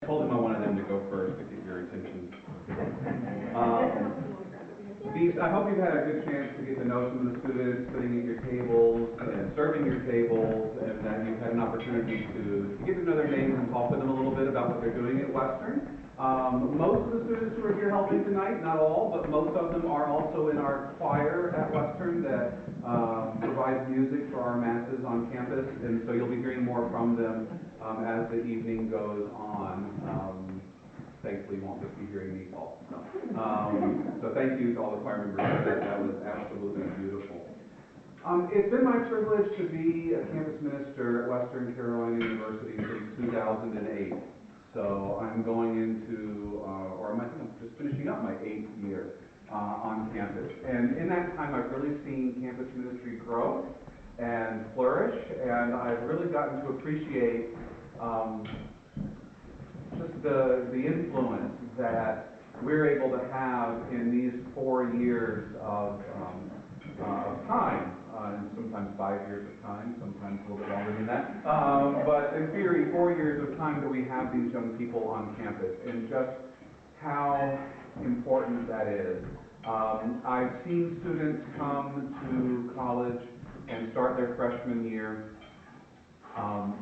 I told him I wanted them to go first to get your attention. I hope you've had a good chance to get to know some of the students sitting at your tables and serving your tables, and that you've had an opportunity to get to know their names and talk to them a little bit about what they're doing at Western. Most of the students who are here helping tonight, not all, but most of them are also in our choir at Western that provides music for our masses on campus, and so you'll be hearing more from them as the evening goes on. Thankfully, you won't just be hearing me talk. So thank you to all the choir members for that. That was absolutely beautiful. It's been my privilege to be a campus minister at Western Carolina University since 2008. So I'm going into, I think I'm just finishing up my 8th year on campus. And in that time, I've really seen campus ministry grow and flourish, and I've really gotten to appreciate just the influence that we're able to have in these 4 years of time, and sometimes 5 years of time, sometimes a little bit longer than that. But in theory, 4 years of time that we have these young people on campus, and just how important that is. I've seen students come to college and start their freshman year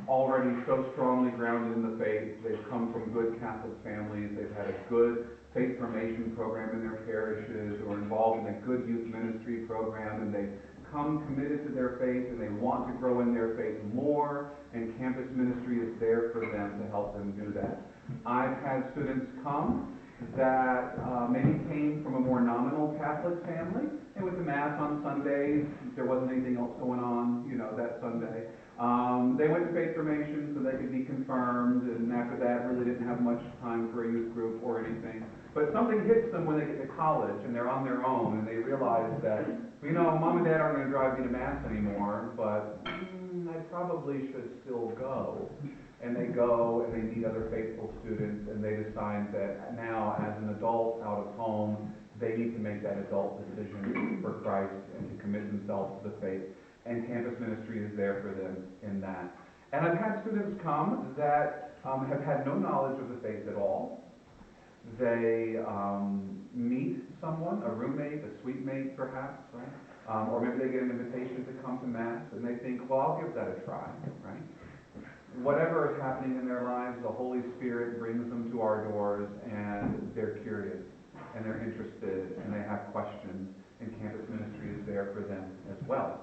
already so strongly grounded in the faith. They've come from good Catholic families. They've had a good faith formation program in their parishes, or involved in a good youth ministry program, and they come committed to their faith, and they want to grow in their faith more, and campus ministry is there for them to help them do that. I've had students come that maybe came from a more nominal Catholic family. They went to Mass on Sundays. There wasn't anything else going on, that Sunday. They went to faith formation so they could be confirmed, and after that really didn't have much time for a youth group or anything. But something hits them when they get to college and they're on their own, and they realize that, Mom and Dad aren't going to drive me to Mass anymore, but I probably should still go. And they go and they meet other faithful students, and they decide that now, as an adult out of home, they need to make that adult decision for Christ and to commit themselves to the faith. And campus ministry is there for them in that. And I've had students come that have had no knowledge of the faith at all. They meet someone, a roommate, a suite mate perhaps, right? Or maybe they get an invitation to come to Mass, and they think, well, I'll give that a try, right? Whatever is happening in their lives, the Holy Spirit brings them to our doors, and they're curious, and they're interested, and they have questions, and campus ministry is there for them as well.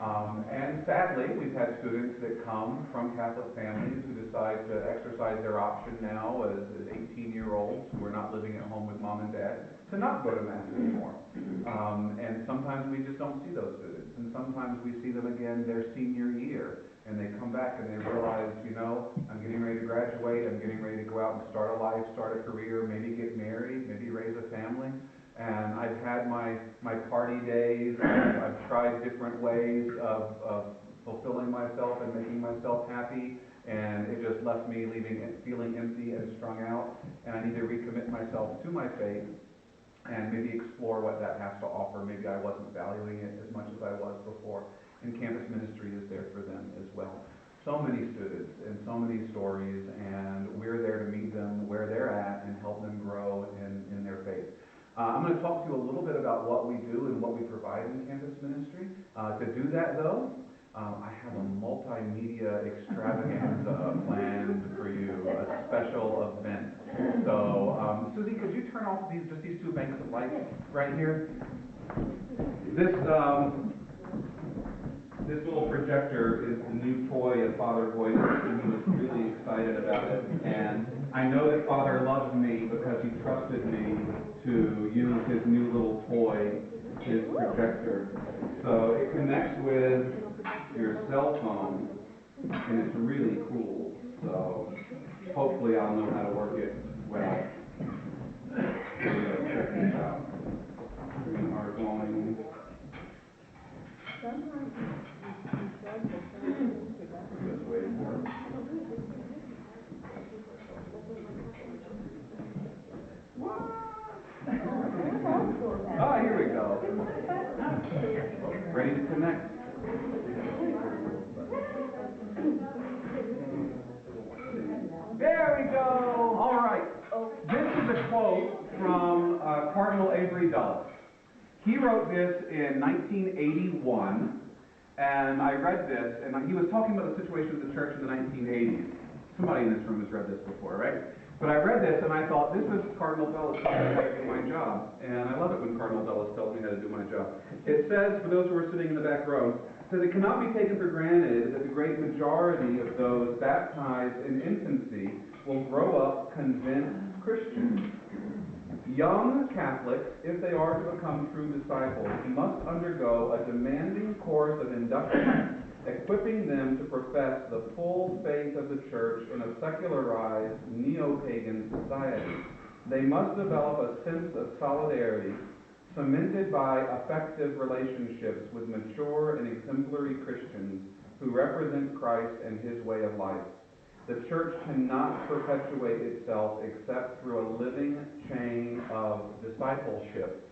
And sadly, we've had students that come from Catholic families who decide to exercise their option now as 18-year-olds who are not living at home with Mom and Dad to not go to Mass anymore. And sometimes we just don't see those students. And sometimes we see them again their senior year. And they come back and they realize, I'm getting ready to graduate, I'm getting ready to go out and start a life, start a career, maybe get married, maybe raise a family. And I've had my party days, I've tried different ways of fulfilling myself and making myself happy, and it just left me feeling empty and strung out, and I need to recommit myself to my faith and maybe explore what that has to offer. Maybe I wasn't valuing it as much as I was before, and campus ministry is there for them as well. So many students and so many stories, and we're there to meet them where they're at and help them grow in their faith. I'm going to talk to you a little bit about what we do and what we provide in campus ministry. To do that, though, I have a multimedia extravaganza planned for you, a special event. So, Susie, could you turn off these two banks of lights right here? This little projector is the new toy of Father Boyd. He was really excited about it, and I know that Father loves me because he trusted me to use his new little toy, his projector. So it connects with your cell phone, and it's really cool. So hopefully I'll know how to work it well. Check this out. We are going. Just waiting for it. Oh, here we go. Ready to connect. There we go. Cardinal Avery Dulles. He wrote this in 1981, and I read this, and he was talking about the situation of the church in the 1980s. Somebody in this room has read this before, right? But I read this, and I thought, this is Cardinal Dulles telling me how to do my job. And I love it when Cardinal Dulles tells me how to do my job. It says, for those who are sitting in the back row, it says, it cannot be taken for granted that the great majority of those baptized in infancy will grow up convinced Christians. Young Catholics, if they are to become true disciples, must undergo a demanding course of induction, equipping them to profess the full faith of the Church in a secularized, neo-pagan society. They must develop a sense of solidarity, cemented by effective relationships with mature and exemplary Christians who represent Christ and His way of life. The Church cannot perpetuate itself except through a living chain of discipleship.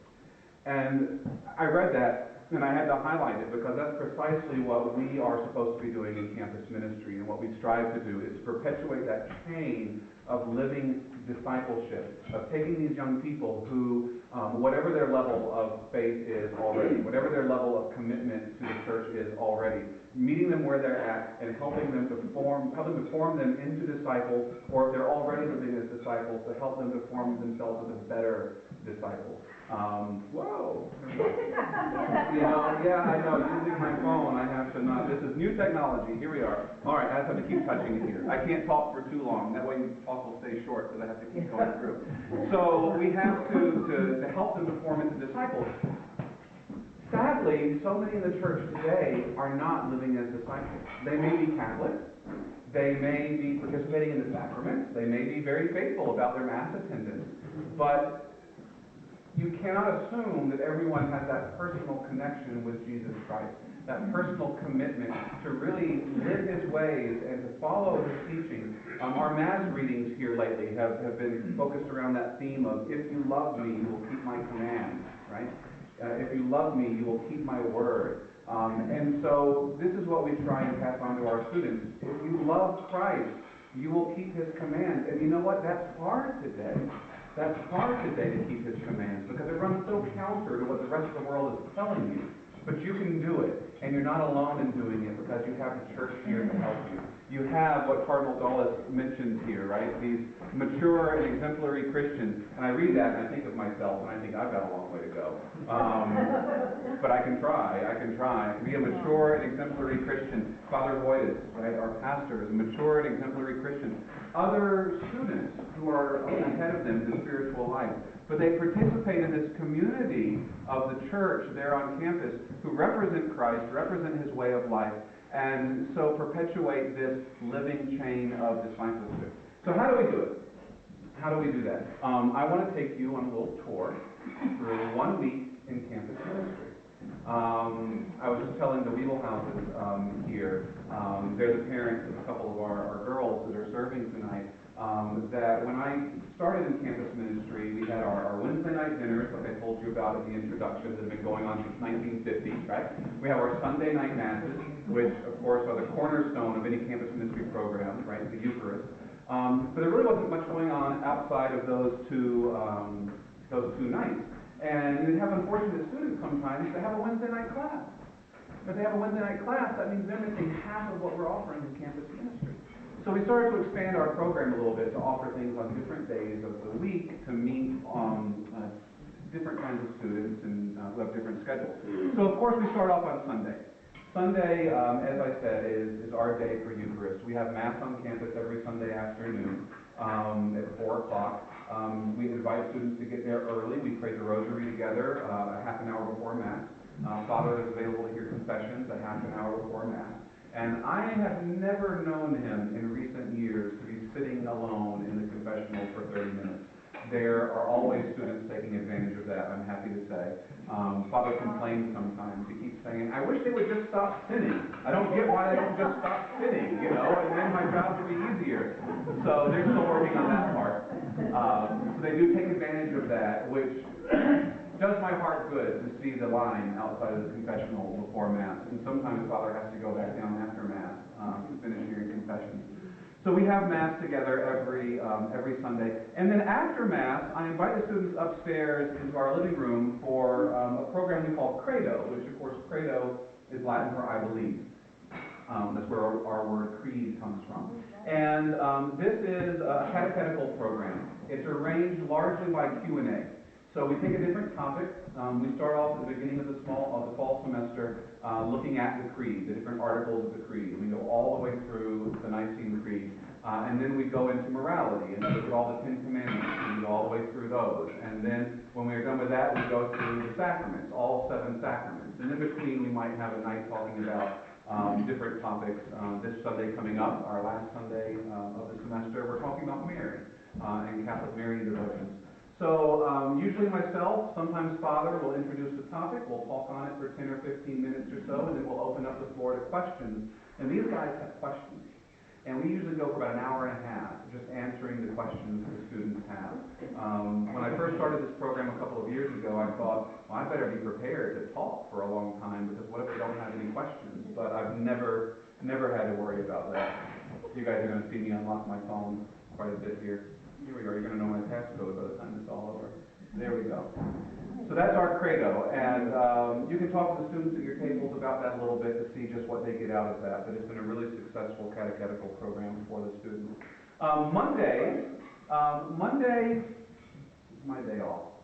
And I read that, and I had to highlight it because that's precisely what we are supposed to be doing in campus ministry, and what we strive to do is to perpetuate that chain of living discipleship, of taking these young people who, whatever their level of faith is already, whatever their level of commitment to the church is already, meeting them where they're at and helping them to form them into disciples, or if they're already living as disciples, to help them to form themselves as a better disciple. Whoa! Yeah, I know, using my phone, I have to not. This is new technology. Here we are. All right, I just have to keep touching it here. I can't talk for too long. That way the talk will stay short because I have to keep going through. So we have to help them to form into disciples. Sadly, so many in the church today are not living as disciples. They may be Catholic. They may be participating in the sacraments. They may be very faithful about their Mass attendance. But you cannot assume that everyone has that personal connection with Jesus Christ, that personal commitment to really live His ways and to follow His teachings. Our Mass readings here lately have been focused around that theme of, if you love me, you will keep my commands, right? If you love me, you will keep my word. And so this is what we try and pass on to our students. If you love Christ, you will keep His commands. And you know what? That's hard today. That's hard today to keep His commands because it runs so counter to what the rest of the world is telling you. But you can do it, and you're not alone in doing it because you have the church here to help you. You have what Cardinal Dulles mentions here, right? These mature and exemplary Christians. And I read that and I think of myself and I think I've got a long way to go. But I can try. I can be a mature and exemplary Christian. Father Voitis, right, our pastor, is a mature and exemplary Christian. Other students who are ahead of them in the spiritual life. But they participate in this community of the church there on campus who represent Christ, represent His way of life, and so perpetuate this living chain of discipleship. So how do we do it? How do we do that? I want to take you on a little tour through 1 week in campus ministry. I was just telling the Weevil houses here, they're the parents of a couple of our girls that are serving tonight, that when I started in campus ministry, we had our Wednesday night dinners, like I told you about in the introduction, that have been going on since 1950, right? We have our Sunday night masses, which, of course, are the cornerstone of any campus ministry program, right, the Eucharist. But there really wasn't much going on outside of those two nights. And you have unfortunate students sometimes that have a Wednesday night class. If they have a Wednesday night class, that means they're missing half of what we're offering in campus ministry. So we started to expand our program a little bit to offer things on different days of the week to meet different kinds of students and who have different schedules. So of course we start off on Sunday. Sunday, as I said, is our day for Eucharist. We have Mass on campus every Sunday afternoon at 4 o'clock. We invite students to get there early. We pray the Rosary together a half an hour before Mass. Father is available to hear confessions a half an hour before Mass. And I have never known him in recent years to be sitting alone in the confessional for 30 minutes. There are always students taking advantage of that, I'm happy to say. Father complains sometimes. He keeps saying, I wish they would just stop sinning. I don't get why they don't just stop sinning, and then my job would be easier. So they're still working on that part. So they do take advantage of that, which does my heart good to see the line outside of the confessional before Mass. And sometimes Father has to go back down after Mass to finish hearing confessions. So we have Mass together every Sunday. And then after Mass, I invite the students upstairs into our living room for a program we call Credo, which of course Credo is Latin for I believe. That's where our word creed comes from. And this is a catechetical program. It's arranged largely by Q&A. So we take a different topic. We start off at the beginning of the fall semester looking at the creed, the different articles of the creed. We go all the way through the Nicene Creed. And then we go into morality and look at all the 10 Commandments. We go all the way through those. And then when we're done with that, we go through the sacraments, all 7 sacraments. And in between, we might have a night talking about different topics. This Sunday coming up, our last Sunday of the semester, we're talking about Mary and Catholic Marian devotions. So usually myself, sometimes Father will introduce the topic, we'll talk on it for 10 or 15 minutes or so, and then we'll open up the floor to questions. And these guys have questions. And we usually go for about an hour and a half just answering the questions the students have. When I first started this program a couple of years ago, I thought, well, I better be prepared to talk for a long time because what if I don't have any questions? But I've never had to worry about that. You guys are going to see me unlock my phone quite a bit here. Here we go. You're going to know my passcode by the time it's all over. There we go. So that's our credo, and you can talk to the students at your tables about that a little bit to see just what they get out of that, but it's been a really successful catechetical program for the students. Monday is my day off.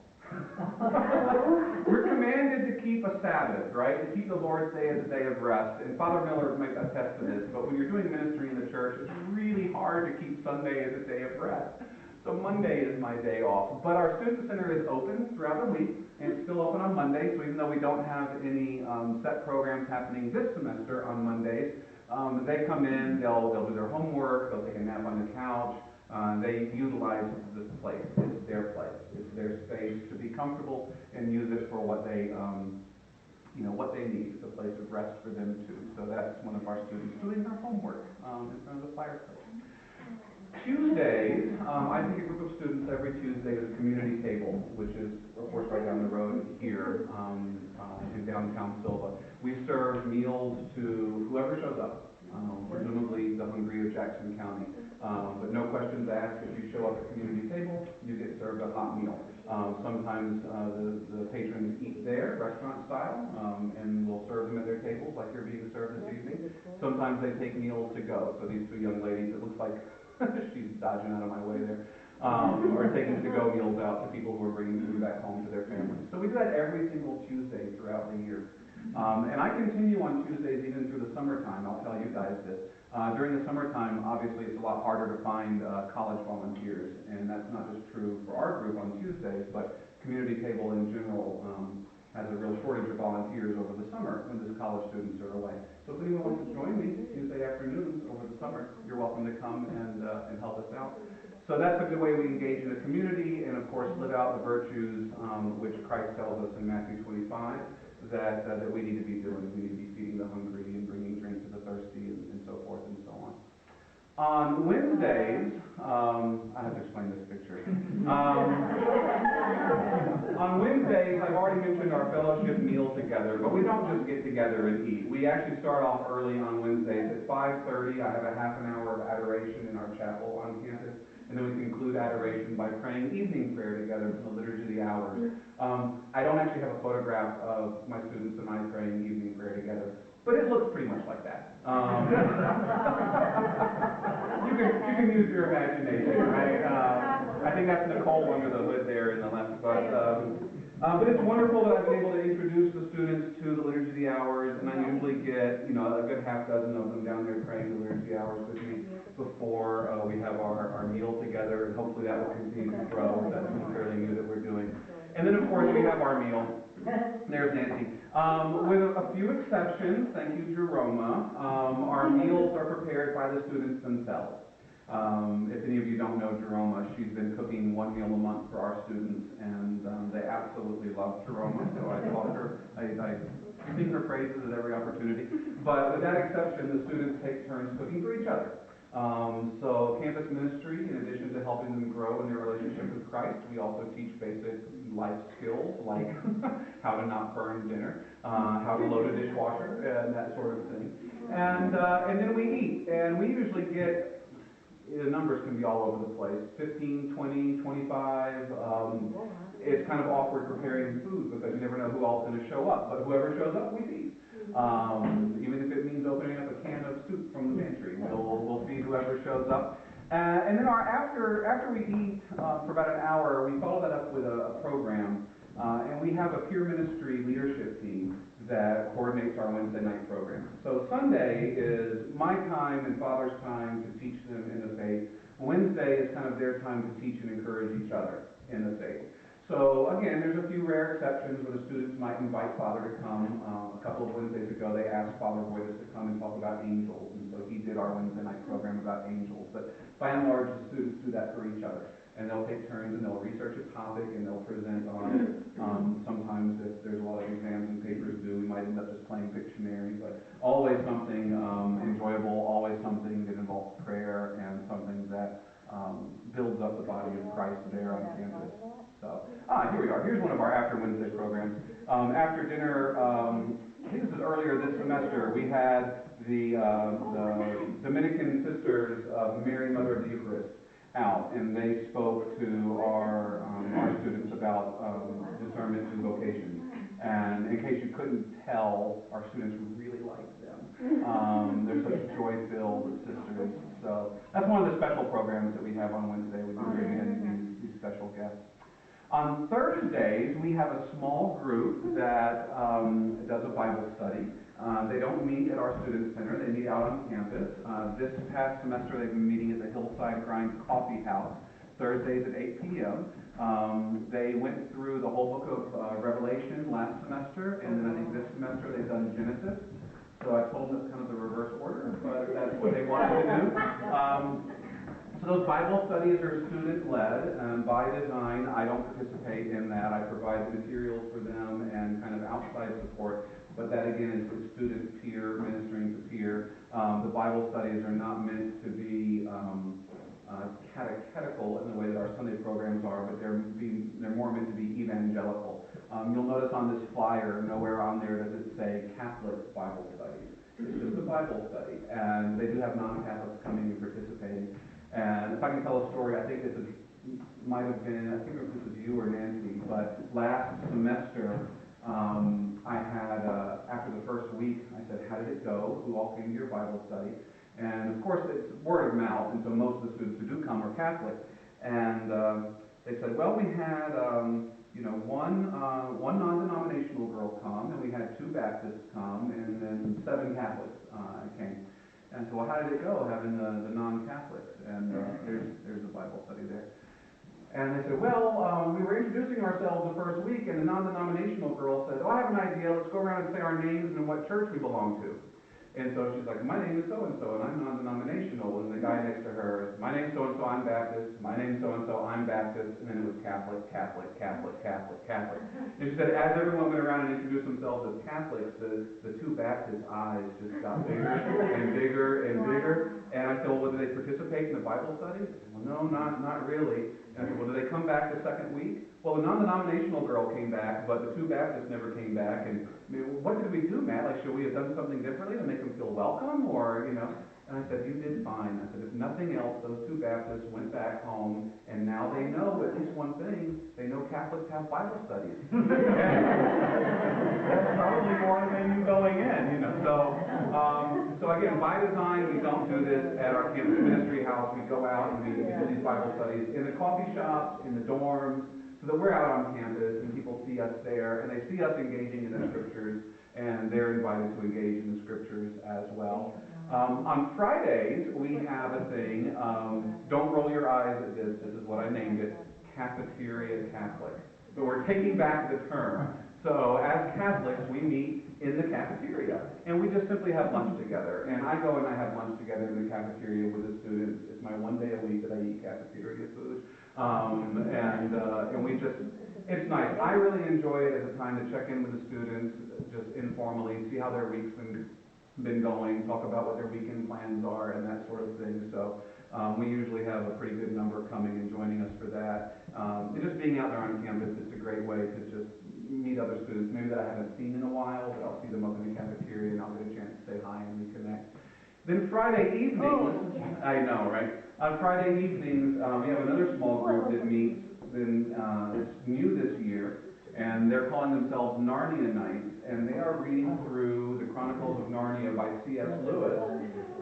We're commanded to keep a Sabbath, right? To keep the Lord's Day as a day of rest. And Father Miller might attest to this, but when you're doing ministry in the church, it's really hard to keep Sunday as a day of rest. So Monday is my day off. But our student center is open throughout the week, and it's still open on Monday. So even though we don't have any set programs happening this semester on Mondays, they come in, they'll do their homework, they'll take a nap on the couch. They utilize this place. It's their place. It's their space to be comfortable and use it for what they what they need. It's a place of rest for them too. So that's one of our students doing their homework in front of the fireplace. Tuesdays, I take a group of students every Tuesday to the community table, which is, of course, right down the road here in downtown Silva. We serve meals to whoever shows up, presumably the hungry of Jackson County. But no questions asked. If you show up at the community table, you get served a hot meal. Sometimes the patrons eat there, restaurant style, and we'll serve them at their tables like you're being served this evening. Sometimes they take meals to go. So these 2 young ladies, it looks like she's dodging out of my way there, are taking to-go meals out to people who are bringing food back home to their families. So we do that every single Tuesday throughout the year. And I continue on Tuesdays even through the summertime. I'll tell you guys this. During the summertime, obviously, it's a lot harder to find college volunteers, and that's not just true for our group on Tuesdays, but community table in general has a real shortage of volunteers over the summer when the college students are away. So if anyone wants to join me Tuesday afternoons over the summer, you're welcome to come and help us out. So that's a good way we engage in the community and, of course, live out the virtues which Christ tells us in Matthew 25 that we need to be doing. We need to be feeding the hungry and bringing drink to the thirsty and so forth and so on. On Wednesdays, I have to explain this picture. On Wednesdays, I've already mentioned our fellowship meal together, but we don't just get together and eat. We actually start off early on Wednesdays at 5:30. I have a half an hour of adoration in our chapel on campus, and then we conclude adoration by praying evening prayer together from the Liturgy of the Hours. I don't actually have a photograph of my students and I praying evening prayer together, but it looks pretty much like that. You can use your imagination, right? I think that's Nicole under the hood there in the left, but it's wonderful that I've been able to introduce the students to the Liturgy of the Hours, and I usually get, a good half dozen of them down there praying the Liturgy of the Hours with me before we have our meal together, and hopefully that will continue to grow. That's something fairly new that we're doing. And then, of course, we have our meal. There's Nancy. With a few exceptions, thank you, Jeroma, our meals are prepared by the students themselves. If any of you don't know Jeroma, she's been cooking 1 meal a month for our students, and they absolutely love Jeroma, so I taught her. I sing her praises at every opportunity. But with that exception, the students take turns cooking for each other. So campus ministry, in addition to helping them grow in their relationship with Christ, we also teach basic life skills like how to not burn dinner, how to load a dishwasher, and that sort of thing. And then we eat, and we usually get the numbers can be all over the place, 15, 20, 25. It's kind of awkward preparing food because you never know who else is going to show up. But whoever shows up, we feed. Even if it means opening up a can of soup from the pantry, we'll feed whoever shows up. And then after we eat for about an hour, we follow that up with a program. And we have a peer ministry leadership team that coordinates our Wednesday night program. So Sunday is my time and Father's time to teach them in the faith. Wednesday is kind of their time to teach and encourage each other in the faith. So again, there's a few rare exceptions where the students might invite Father to come. A couple of Wednesdays ago, they asked Father Boydus to come and talk about angels, and so he did our Wednesday night program about angels. But by and large, the students do that for each other. And they'll take turns and they'll research a topic and they'll present on it. Sometimes if there's a lot of exams and papers due, we might end up just playing Pictionary, but always something enjoyable, always something that involves prayer and something that builds up the body of Christ there on campus. So, here we are. Here's one of our after Wednesday programs. After dinner, I think this is earlier this semester, we had the Dominican Sisters of Mary, Mother of the Eucharist out, and they spoke to our students about discernment and vocation. And in case you couldn't tell, our students really liked them. They're such joy-filled sisters. So that's one of the special programs that we have on Wednesday. We bring in these special guests. On Thursdays, we have a small group that does a Bible study. They don't meet at our student center. They meet out on campus. This past semester, they've been meeting at the Hillside Grind Coffee House, Thursdays at 8 p.m. They went through the whole book of Revelation last semester, and then I think this semester they've done Genesis. So I told them it's kind of the reverse order, but that's what they wanted to do. So those Bible studies are student-led, and by design, I don't participate in that. I provide the materials for them and kind of outside support, but that again is student peer, ministering to peer. The Bible studies are not meant to be catechetical in the way that our Sunday programs are, but they're more meant to be evangelical. You'll notice on this flyer, nowhere on there does it say Catholic Bible studies. It's just a Bible study, and they do have non-Catholics coming and participating. And if I can tell a story, I think this might have been, I think if this was you or Nancy, but last semester, I had, after the first week, I said, how did it go? Who all came to your Bible study? And of course, it's word of mouth, and so most of the students who do come are Catholic. And they said, well, we had, one non-denominational girl come, and we had 2 Baptists come, and then 7 Catholics came. And so, well, how did it go having the non-Catholics? And there's a Bible study there. And they said, well, we were introducing ourselves the first week, and the non-denominational girl said, oh, I have an idea. Let's go around and say our names and what church we belong to. And so she's like, my name is so-and-so, and I'm non-denominational. And the guy next to her, my name's so-and-so, I'm Baptist. My name's so-and-so, I'm Baptist. And then it was Catholic, Catholic, Catholic, Catholic, Catholic. And she said, as everyone went around and introduced themselves as Catholics, the 2 Baptist eyes just got bigger and bigger and bigger. And I said, well, did they participate in the Bible study? They said, well, no, not really. And I said, well, did they come back the second week? Well, the non-denominational girl came back, but the 2 Baptists never came back. And I mean, what did we do, Matt? Like, should we have done something differently to make them feel welcome? Or, And I said, you did fine. I said, if nothing else, those 2 Baptists went back home, and now they know at least one thing. They know Catholics have Bible studies. That's probably more than they knew going in, So again, by design, we don't do this at our campus ministry house. We go out and we do these Bible studies in the coffee shops, in the dorms, so that we're out on campus and people see us there, and they see us engaging in the scriptures, and they're invited to engage in the scriptures as well. On Fridays, we have a thing, don't roll your eyes at this is what I named it, Cafeteria Catholic. But we're taking back the term. So as Catholics, we meet in the cafeteria, and we just simply have lunch together. And I go and I have lunch together in the cafeteria with the students. It's my one day a week that I eat cafeteria food. And we just, it's nice. I really enjoy it as a time to check in with the students, just informally, see how their week's been going, talk about what their weekend plans are, and that sort of thing. So we usually have a pretty good number coming and joining us for that. And just being out there on campus, it's a great way to just meet other students, maybe that I haven't seen in a while, but I'll see them up in the cafeteria and I'll get a chance to say hi and reconnect. Then Friday evenings, I know, right? On Friday evenings, we have another small group that meets. It's new this year, and they're calling themselves Narnia Nights, and they are reading through the Chronicles of Narnia by C.S. Lewis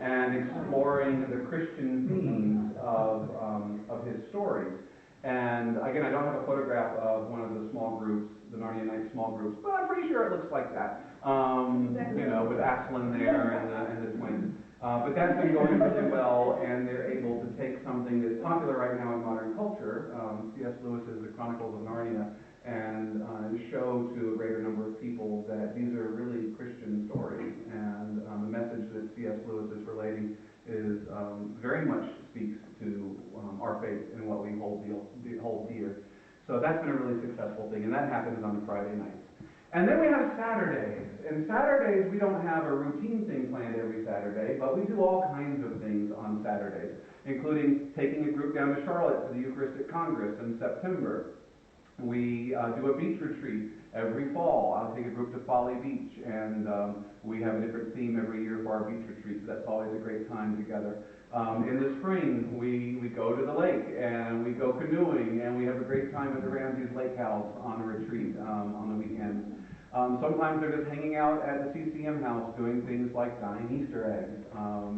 and exploring the Christian themes of his stories. And again, I don't have a photograph of one of the small groups, the Narnia Nights small groups, but I'm pretty sure it looks like that. You know, with Aslan there and the twins. But that's been going really well, and they're able to take something that's popular right now in modern culture, C.S. Lewis's The Chronicles of Narnia, and show to a greater number of people that these are really Christian stories, and the message that C.S. Lewis is relating is very much speaks to our faith and what we hold dear. So that's been a really successful thing, and that happens on Friday nights. And then we have Saturdays. And Saturdays, we don't have a routine thing planned every Saturday, but we do all kinds of things on Saturdays, including taking a group down to Charlotte for the Eucharistic Congress in September. We do a beach retreat every fall. I'll take a group to Folly Beach, and we have a different theme every year for our beach retreat, so that's always a great time together. In the spring, we go to the lake, and we go canoeing, and we have a great time at the Ramsey's Lake House on a retreat on the weekends. Sometimes they're just hanging out at the CCM house doing things like dyeing Easter eggs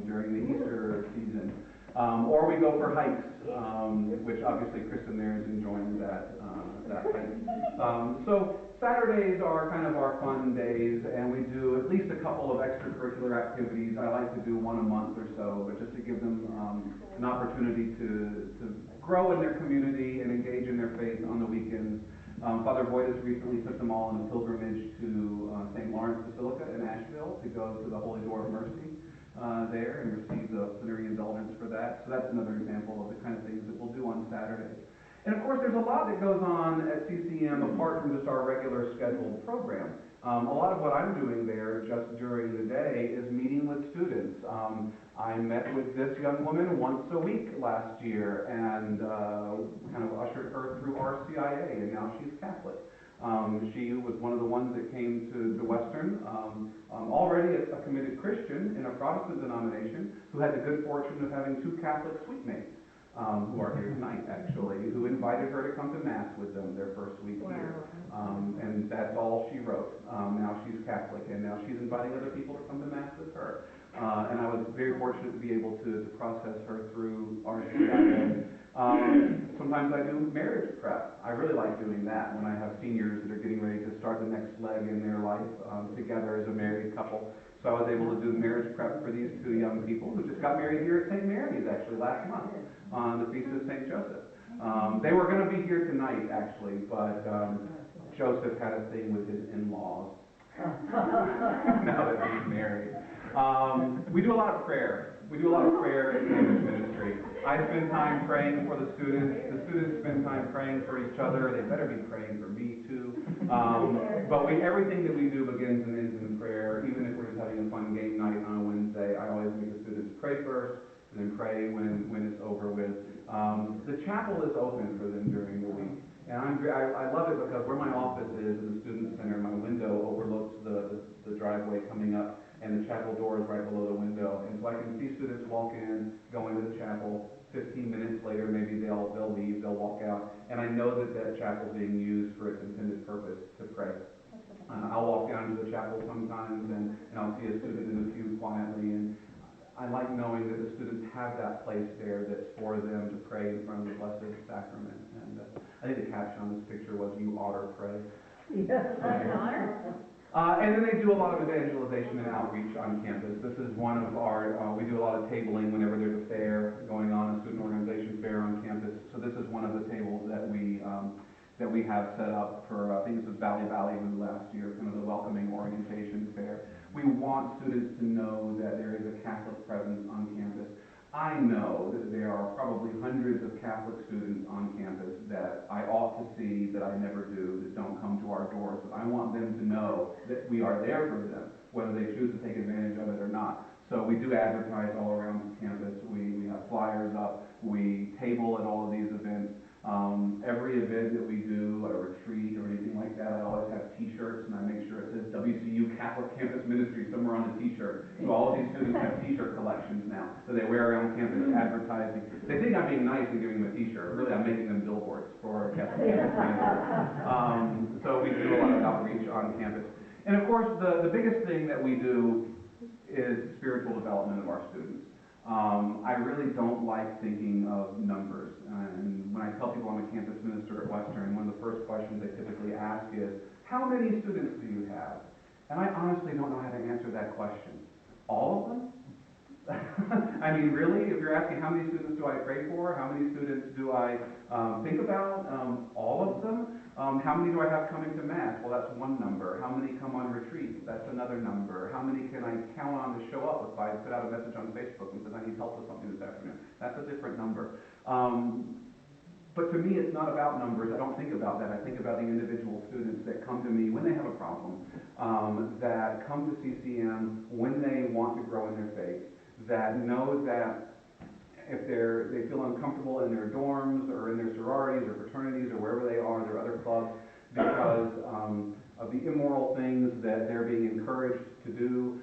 during the Easter season. Or we go for hikes, which obviously Kristen there is enjoying that hike. So Saturdays are kind of our fun days, and we do at least a couple of extracurricular activities. I like to do one a month or so, but just to give them an opportunity to grow in their community and engage in their faith on the weekends. Father Boyd has recently took them all on a pilgrimage to St. Lawrence Basilica in Asheville to go to the Holy Door of Mercy there and receive the plenary indulgence for that. So that's another example of the kind of things that we'll do on Saturdays. And of course, there's a lot that goes on at CCM apart from just our regular scheduled program. A lot of what I'm doing there just during the day is meeting with students. I met with this young woman once a week last year and kind of ushered her through RCIA, and now she's Catholic. She was one of the ones that came to Western, already a committed Christian in a Protestant denomination, who had the good fortune of having two Catholic suitemates. Who are here tonight, actually, who invited her to come to Mass with them their first week here. And that's all she wrote. Now she's Catholic, and now she's inviting other people to come to Mass with her. And I was very fortunate to be able to process her through RCIA. Sometimes I do marriage prep. I really like doing that when I have seniors that are getting ready to start the next leg in their life together as a married couple. So I was able to do marriage prep for these two young people who just got married here at St. Mary's, actually, last month on the Feast of St. Joseph. They were going to be here tonight, actually, but Joseph had a thing with his in-laws now that he's married. We do a lot of prayer. We do a lot of prayer in campus ministry. I spend time praying for the students. The students spend time praying for each other. They better be praying for me, too. But everything that we do begins and ends in prayer. Even if we're just having a fun game night on a Wednesday, I always make the students pray first and then pray when it's over with. The chapel is open for them during the week. And I love it because where my office is in the Student Center, my window overlooks the driveway coming up, and the chapel door is right below the window. And so I can see students walk in, go into the chapel. 15 minutes later, maybe they'll leave, they'll walk out. And I know that chapel is being used for its intended purpose, to pray. I'll walk down to the chapel sometimes, and I'll see a student in the pew quietly. And I like knowing that the students have that place there that's for them to pray in front of the Blessed Sacrament. And I think the caption on this picture was, "You oughter pray." And then they do a lot of evangelization and outreach on campus. This is one of our, we do a lot of tabling whenever there's a fair going on, a student organization fair on campus. So this is one of the tables that we have set up for, I think this was Valley last year, kind of the welcoming orientation fair. We want students to know that there is a Catholic presence on campus. I know that there are probably hundreds of Catholic students on campus that I ought to see that I never do, that don't come to our doors. But I want them to know that we are there for them, whether they choose to take advantage of it or not. So we do advertise all around campus. We have flyers up. We table at all of these events. Every event that we do, a retreat or anything like that, I always have t-shirts, and I make sure it says WCU Catholic Campus Ministry somewhere on the t-shirt. So all of these students have t-shirt collections now that they wear around campus advertising. They think I'm being nice and giving them a t-shirt. Really, I'm making them billboards for Catholic Campus Ministry. So we do a lot of outreach on campus. And of course, the biggest thing that we do is spiritual development of our students. I really don't like thinking of numbers. And when I tell people I'm a campus minister at Western, one of the first questions they typically ask is, how many students do you have? And I honestly don't know how to answer that question. All of them? I mean, really? If you're asking how many students do I pray for, how many students do I think about? All of them? How many do I have coming to Mass? Well, that's one number. How many come on retreats? That's another number. How many can I count on to show up if I put out a message on Facebook and says I need help with something this afternoon? That's a different number. But to me, it's not about numbers. I don't think about that. I think about the individual students that come to me when they have a problem, that come to CCM when they want to grow in their faith, that know that if they feel uncomfortable in their dorms or in their sororities or fraternities or wherever they are, their other clubs, because of the immoral things that they're being encouraged to do,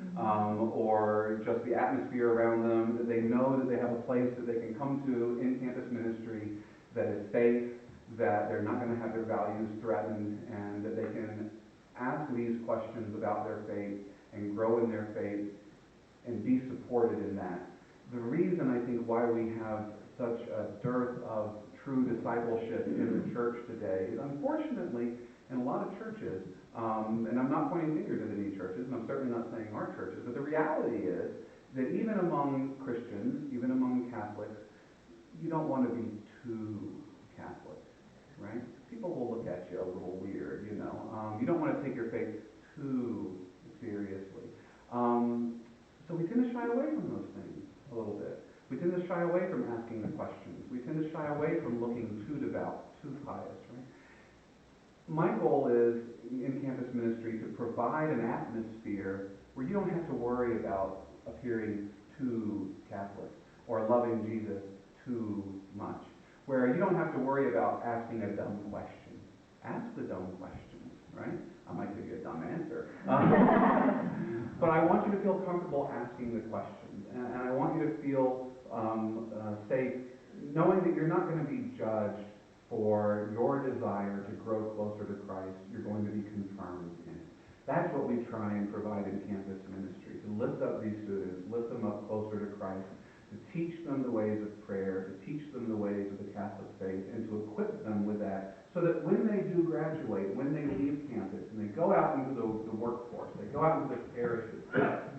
or just the atmosphere around them, that they know that they have a place that they can come to in campus ministry that is safe, that they're not going to have their values threatened, and that they can ask these questions about their faith and grow in their faith and be supported in that. The reason I think why we have such a dearth of true discipleship in the church today is, unfortunately, in a lot of churches, and I'm not pointing fingers at any churches, and I'm certainly not saying our churches, but the reality is that even among Christians, even among Catholics, you don't want to be too Catholic, right? People will look at you a little weird, you know. You don't want to take your faith too seriously. So we tend to shy away from those things a little bit. We tend to shy away from asking the questions. We tend to shy away from looking too devout, too pious, right? My goal is, in campus ministry, to provide an atmosphere where you don't have to worry about appearing too Catholic or loving Jesus too much, where you don't have to worry about asking a dumb question. Ask the dumb questions, right? I might give you a dumb answer. But I want you to feel comfortable asking the questions, and I want you to feel safe, knowing that you're not going to be judged for your desire to grow closer to Christ. You're going to be confirmed in it. That's what we try and provide in campus ministry, to lift up these students, lift them up closer to Christ, to teach them the ways of prayer, to teach them the ways of the Catholic faith, and to equip them with that, so that when they do graduate, when they leave campus, and they go out into the workforce, they go out into the parishes,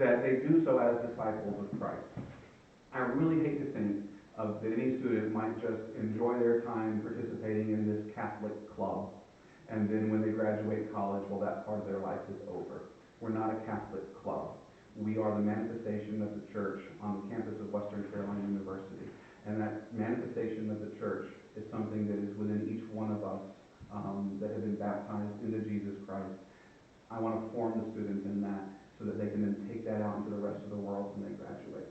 that they do so as disciples of Christ. I really hate to think that any student might just enjoy their time participating in this Catholic club, and then when they graduate college, well, that part of their life is over. We're not a Catholic club. We are the manifestation of the church on the campus of Western Carolina University. And that manifestation of the church is something that is within each one of us that have been baptized into Jesus Christ. I want to form the students in that so that they can then take that out into the rest of the world when they graduate.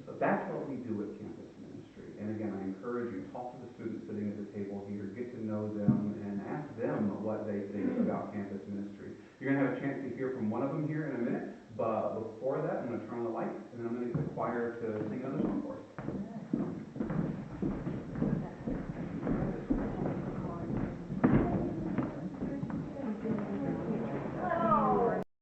So that's what we do at campus ministry. And again, I encourage you, talk to the students sitting at the table here, get to know them, and ask them what they think about campus ministry. You're going to have a chance to hear from one of them here in a minute, but before that, I'm going to turn on the lights, and then I'm going to get the choir to sing another song for us.